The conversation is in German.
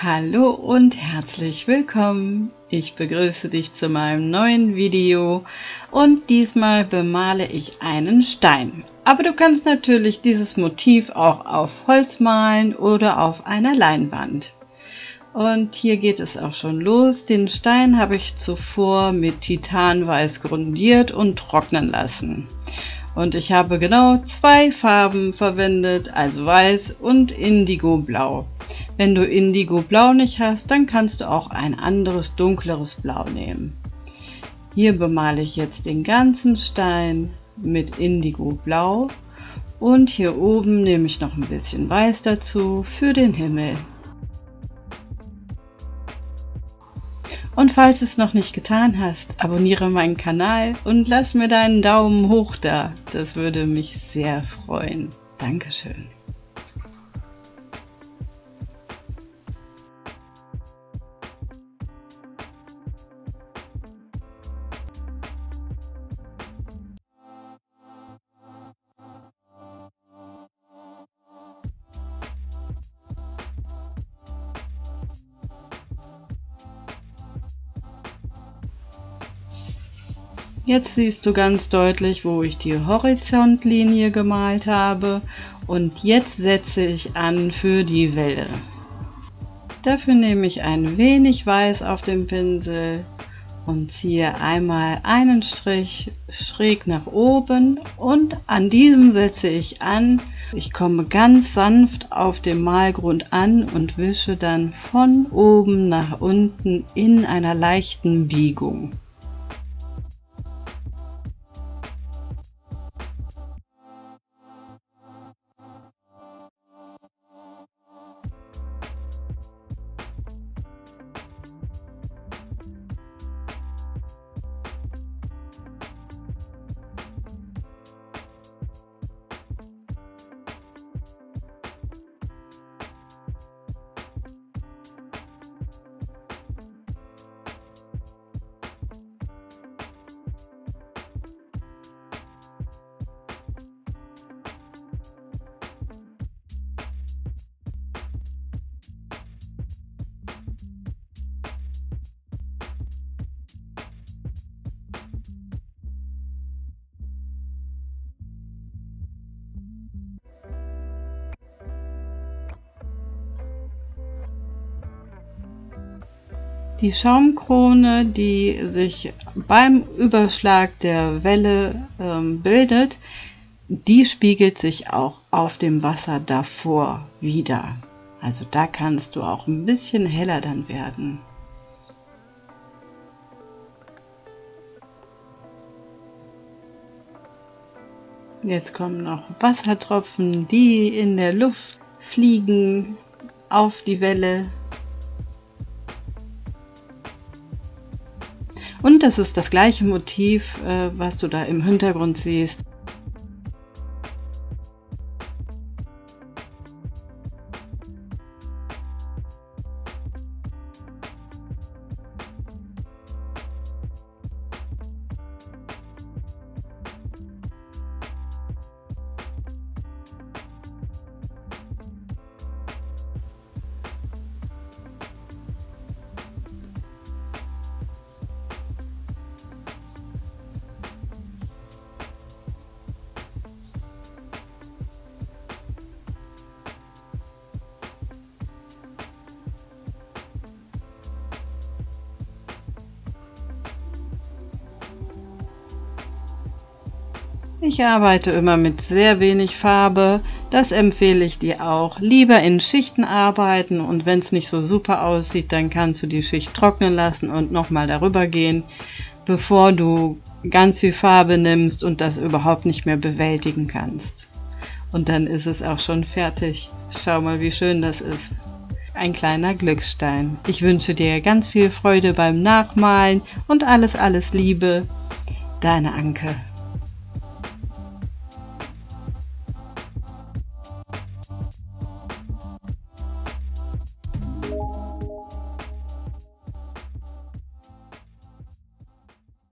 Hallo und herzlich willkommen. Ich begrüße dich zu meinem neuen Video und diesmal bemale ich einen Stein. Aber du kannst natürlich dieses Motiv auch auf Holz malen oder auf einer Leinwand. Und hier geht es auch schon los. Den Stein habe ich zuvor mit Titanweiß grundiert und trocknen lassen. Und ich habe genau zwei Farben verwendet, also Weiß und Indigo-Blau. Wenn du Indigo-Blau nicht hast, dann kannst du auch ein anderes dunkleres Blau nehmen. Hier bemale ich jetzt den ganzen Stein mit Indigo-Blau und hier oben nehme ich noch ein bisschen Weiß dazu für den Himmel. Und falls du es noch nicht getan hast, abonniere meinen Kanal und lass mir deinen Daumen hoch da. Das würde mich sehr freuen. Dankeschön. Jetzt siehst du ganz deutlich, wo ich die Horizontlinie gemalt habe, und jetzt setze ich an für die Welle. Dafür nehme ich ein wenig Weiß auf dem Pinsel und ziehe einmal einen Strich schräg nach oben und an diesem setze ich an. Ich komme ganz sanft auf dem Malgrund an und wische dann von oben nach unten in einer leichten Biegung. Die Schaumkrone, die sich beim Überschlag der Welle bildet, die spiegelt sich auch auf dem Wasser davor wieder. Also da kannst du auch ein bisschen heller dann werden. Jetzt kommen noch Wassertropfen, die in der Luft fliegen auf die Welle. Und das ist das gleiche Motiv, was du da im Hintergrund siehst. Ich arbeite immer mit sehr wenig Farbe, das empfehle ich dir auch. Lieber in Schichten arbeiten, und wenn es nicht so super aussieht, dann kannst du die Schicht trocknen lassen und nochmal darüber gehen, bevor du ganz viel Farbe nimmst und das überhaupt nicht mehr bewältigen kannst. Und dann ist es auch schon fertig. Schau mal, wie schön das ist. Ein kleiner Glücksstein. Ich wünsche dir ganz viel Freude beim Nachmalen und alles Liebe. Deine Anke.